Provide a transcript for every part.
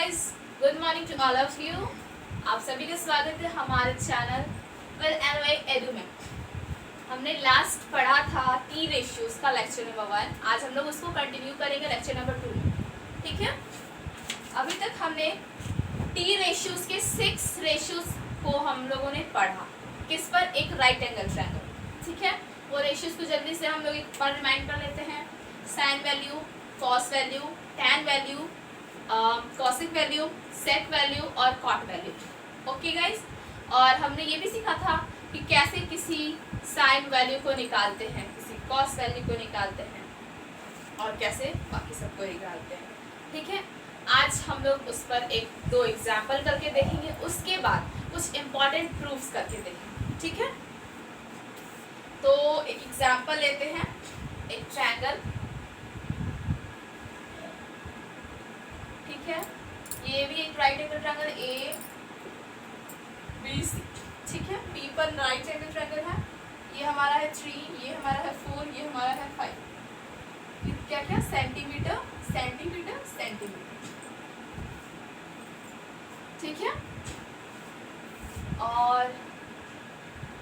Guys, good morning to all of you. आप सभी का स्वागत है हमारे चैनल वेल एनवाई एडू में। हमने लास्ट पढ़ा था टी रेशियोज का लेक्चर नंबर 1। आज हम लोग उसको कंटिन्यू करेंगे लेक्चर नंबर 2 में। ठीक है, अभी तक हमने टी रेशियोज के 6 रेशियोज को हम लोगों ने पढ़ा। किस पर? एक राइट एंगल ट्रायंगल। ठीक है, वो रेशियोज को जल्दी से हम लोग एक बार रिमाइंड कर लेते हैं। Sine value, cos value, tan value, cosec value, sec value और कॉट वैल्यू। ओके गाइस, और हमने ये भी सीखा था कि कैसे किसी साइन वैल्यू को निकालते हैं, किसी कॉस वैल्यू को निकालते हैं और कैसे बाकी सबको निकालते हैं। ठीक है, आज हम लोग उस पर एक दो एग्जाम्पल करके देखेंगे, उसके बाद कुछ इम्पॉर्टेंट प्रूफ्स करके देखेंगे। ठीक है, तो एक एग्जाम्पल लेते हैं। एक ट्रायंगल, ठीक है, ये भी एक right angle triangle A B C. ठीक है, बी पर राइट एंगल ट्रायंगल है। ये हमारा है 3, ये हमारा है 4, ये हमारा है 5। क्या क्या? Centimetre centimetre centimetre. ठीक है, और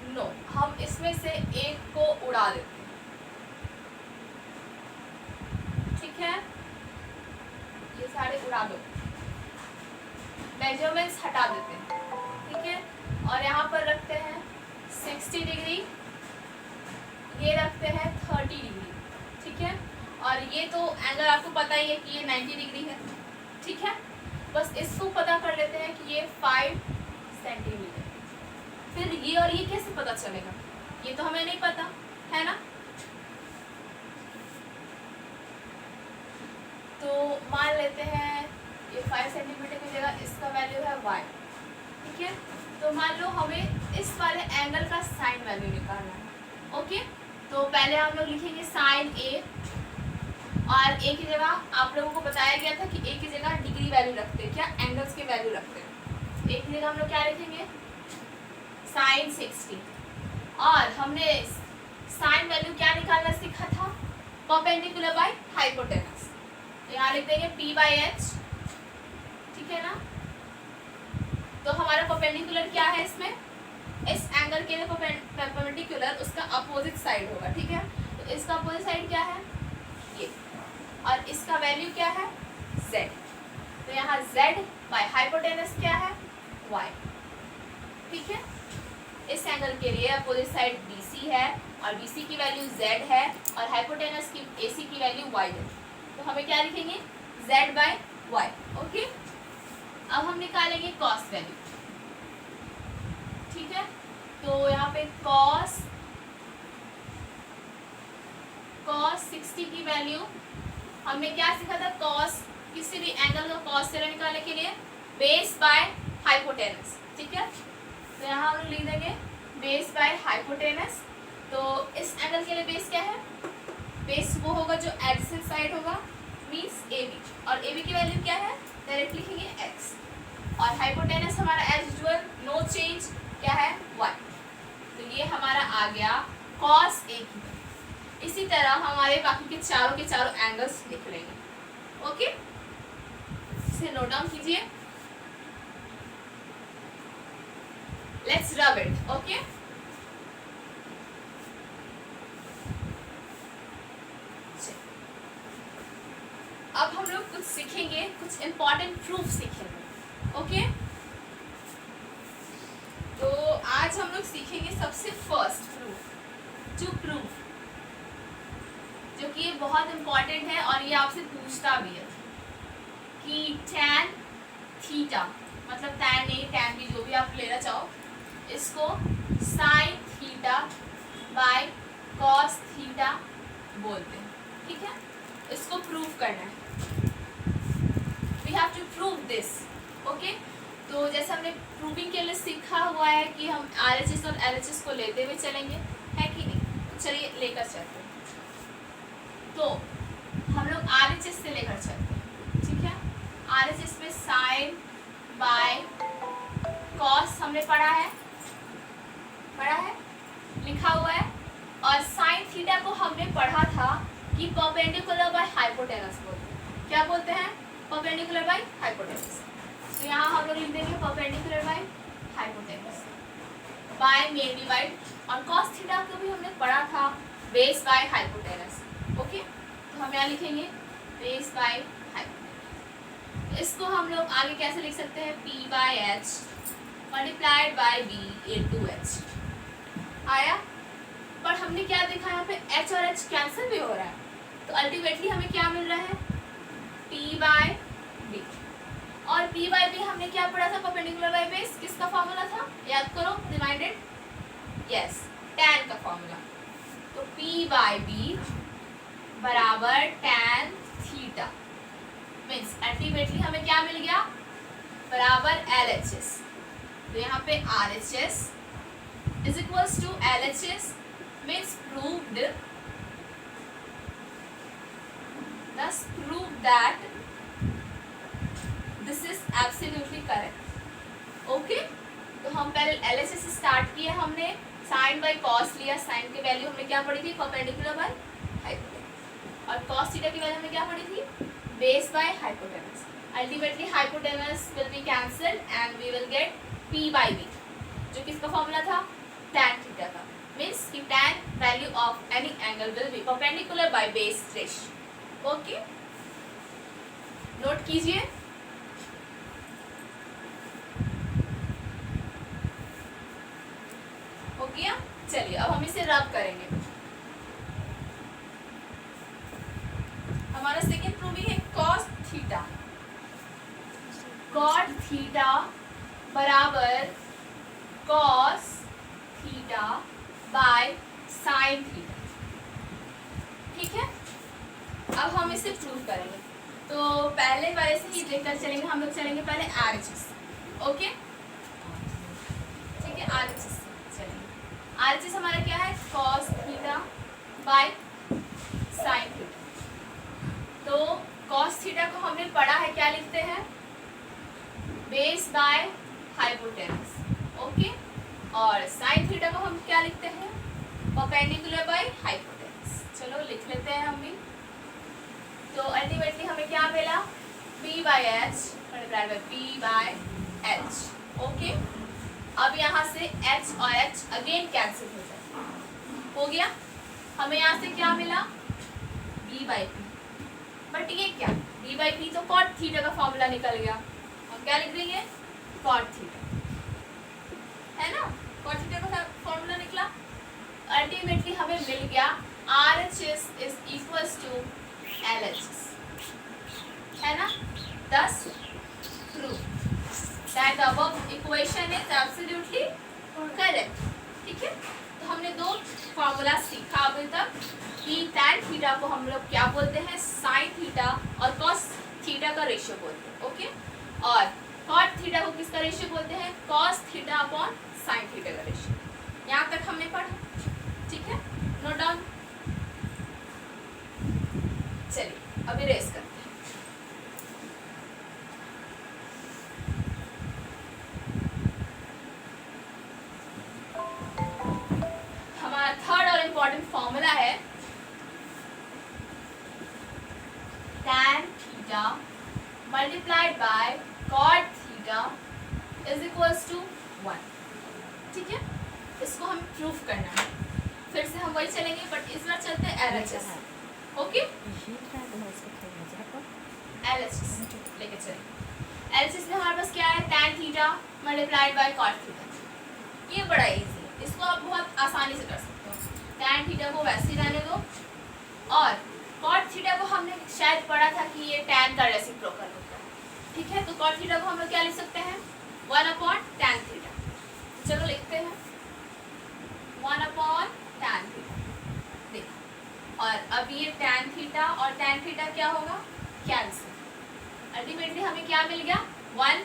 नो, हम इसमें से एक को उड़ा देते हैं। ठीक है, ये सारे उड़ा दो, मेजरमेंट्स हटा देते हैं। ठीक है, और यहाँ पर रखते हैं 60 डिग्री, ये रखते हैं 30 डिग्री। ठीक है, और ये तो एंगल आपको पता ही है कि ये 90 डिग्री है। ठीक है, बस इसको पता कर लेते हैं कि ये 5 सेंटीमीटर। फिर ये और ये कैसे पता चलेगा? ये तो हमें नहीं पता है ना। तो मान लेते हैं ये 5 सेंटीमीटर की जगह इसका वैल्यू है y। ठीक है, तो मान लो हमें इस वाले एंगल का साइन वैल्यू निकालना है। ओके, तो पहले हम लोग लिखेंगे साइन ए, और ए की जगह आप लोगों को बताया गया था कि ए की जगह डिग्री वैल्यू रखते हैं, क्या एंगल्स के वैल्यू रखते हैं। ए की जगह हम लोग क्या लिखेंगे? साइन 60। और हमने साइन वैल्यू क्या निकालना सीखा था? Perpendicular by hypotenuse. तो यहाँ लिख देंगे P बाई एच। ठीक है ना, तो हमारा परपेंडिकुलर क्या है इसमें? इस एंगल के लिए परपेंडिकुलर उसका अपोजिट साइड होगा। ठीक है, तो इसका अपोजिट साइड क्या है? ये, और इसका वैल्यू क्या है? z। तो यहाँ z बाय हाइपोटेनस क्या है? y। ठीक है, इस एंगल के लिए अपोजिट साइड BC है, और BC की वैल्यू z है, और हाइपोटेनस की AC की वैल्यू y है। तो हमें क्या लिखेंगे? z bye y। ओके, अब हम निकालेंगे कॉस वैल्यू। ठीक है, तो यहाँ पे कॉस 60 की वैल्यू हमने क्या सीखा था? कॉस, किसी भी एंगल का कॉस थीटा निकालने के लिए बेस बाय हाइपोटेनस। ठीक है, तो यहाँ हम लिख देंगे बेस बाय हाइपोटेनस। तो इस एंगल के लिए बेस क्या है? बेस वो होगा जो एडजेसेंट साइड होगा, मीन्स AB, और AB की वैल्यू क्या है? डायरेक्ट लिखेंगे x, और हाइपोटेनस हमारा एज यूजुअल नो चेंज क्या है? y। तो ये हमारा आ गया cos A की। इसी तरह हमारे बाकी के चारों एंगल्स लिख लेंगे। ओके, इसे नोट डाउन कीजिए। Let's rub it. ओके, अब हम लोग कुछ सीखेंगे, कुछ इंपॉर्टेंट प्रूफ सीखेंगे। ओके, तो आज हम लोग सीखेंगे सबसे फर्स्ट प्रूफ, टू प्रूफ, जो कि ये बहुत इंपॉर्टेंट है और ये आपसे पूछता भी है कि tan थीटा, मतलब tan A tan B जो भी आप लेना चाहो, इसको sin theta by cos theta बोलते हैं। ठीक है, इसको प्रूव करना है। We have to prove this. Okay, तो जैसे हमने प्रूविंग के लिए सीखा हुआ है कि हम RHS और LHS को लेते हुए चलेंगे, है कि नहीं? तो चलिए लेकर चलते हैं। तो हम लोग RHS से लेकर चलते हैं। ठीक है, RHS में साइन बाय कॉस हमने पढ़ा है, लिखा हुआ है, और साइन थीटा को हमने पढ़ा था कि परपेंडिकुलर बाय हाइपोटेनस बोलते हैं। क्या बोलते हैं? Perpendicular by hypotenuse. तो यहाँ हम लोग लिख देंगे perpendicular by hypotenuse by main divide, और कॉस थीटा को भी हमने पढ़ा था बेस बाय हाइपोटेनस। ओके, तो हम यहाँ लिखेंगे बेस बाय हाइपोटेनस। इसको हम लोग आगे कैसे लिख सकते हैं, P by H multiplied by B into H आया। पर हमने क्या देखा यहाँ पे H और H कैंसिल भी हो रहा है, तो अल्टीमेटली हमें क्या मिल रहा है P बाय B। और P बाय B हमने क्या पढ़ा था, परपेंडिकुलर बाय बेस, किसका फॉर्मूला था याद करो, रिमाइंडेड, यस tan का फॉर्मूला। तो P बाय B बराबर tan थीटा, मीन्स अल्टीमेटली हमें क्या मिल गया बराबर LHS। तो यहाँ पे RHS is equals to LHS means proved, thus proved that this is absolutely correct। Okay, तो हम पहले LHS से स्टार्ट किया, हमने साइन बाय कॉस लिया, साइन की वैल्यू हमने क्या पढ़ी थी परपेंडिकुलर बाय हाइपोटेनस, और कॉस थीटा की वैल्यू हमने क्या पढ़ी थी base by hypotenuse. Ultimately hypotenuse will be cancelled and we will get P by B, जो किसका फॉर्मूला था tan थीटा का, मीन्स कि tan value of any angle will be perpendicular by base ratio. Okay, note कीजिए। हो गया, चलिए अब हम इसे रब करेंगे। हमारा सेकेंड प्रूविंग है cos थीटा, cot थीटा बराबर cos theta by sine theta. ठीक है, अब हम इसे प्रूव करेंगे। तो पहले वाले से ही देखकर चलेंगे, हम लोग चलेंगे पहले RHS। ओके, ठीक है, RHS चलेंगे। RHS हमारा क्या है cos theta by sine theta. तो cos थीटा को हमने पढ़ा है, क्या लिखते हैं बेस बाय हाइपोटेनस। ओके, और साइन थीटा को हम क्या लिखते हैं परपेंडिकुलर बाय हाइपोटेनस। चलो लिख लेते हैं हम भी। तो अल्टीमेटली हमें क्या मिला P by H multiplied by P by H. Okay, अब यहाँ से H और H अगेन कैंसिल हो जाए, हो गया। हमें यहाँ से क्या मिला B बाय P, बट ये क्या B बाय P तो कॉट थीटा का फॉर्मूला निकल गया, हम क्या लिख देंगे कॉट थीटा, है ना, कॉट थीटा का फॉर्मूला निकला। अल्टीमेटली हमें मिल गया RHS is equals to LHS, है ना, thus prove that the above equation is absolutely correct। ठीक है, तो हमने दो फॉर्मूला सीखा अभी तक कि tan थीटा को हम लोग क्या बोलते हैं sin थीटा, और cos थीटा का रेशियो बोलते हैं। ओके, और cot थीटा को किसका रेशियो बोलते हैं cos theta upon sin theta का रेशियो। यहाँ तक हमने पढ़ा, ठीक है, नोट डाउन। चलिए अभी रेस करते हैं। हमारा थर्ड और इम्पोर्टेंट फॉर्मूला है tan theta multiplied by cot theta is equals to 1। ठीक है, इसको हम प्रूफ करना है, फिर से हम वही चलेंगे बट इस बार चलते हैं LHS। ओके, LHS लेके चलेंगे। LHS में हमारे पास क्या है tan theta multiplied by cot theta. ये बड़ा इजी है, इसको आप बहुत आसानी से कर सकते हो। tan थीटा को वैसे ही रहने दो, और cot थीटा को हमने शायद पढ़ा था कि ये tan का रेसिप्रोकल होता है। ठीक है, तो cot थीटा को हम लोग क्या लिख सकते हैं 1 अपॉन tan थीटा। चलो लिखते हैं 1 अपॉन tan थीटा। देखो, और अब ये tan थीटा और tan थीटा क्या होगा कैंसिल। अल्टीमेटली हमें क्या मिल गया 1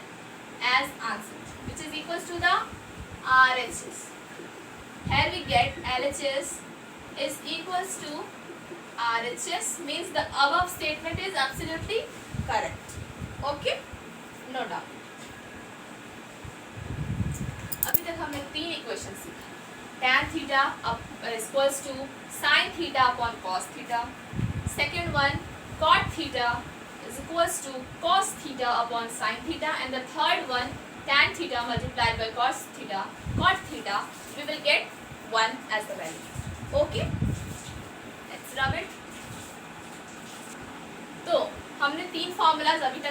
as answer which is equals to the RHS। Here we get LHS is equals to RHS, means the above statement is absolutely correct। Okay, no doubt। अभी तक हमने 3 इक्वेशन सीखा, tan theta equals to sin theta upon cos theta, second one cot theta is is equals to cos theta upon sin theta, and the third one tan theta multiplied by cos theta cot theta, we will get 1 as the value. Okay, let's rub it. तो हमने 3 formulas अभी तक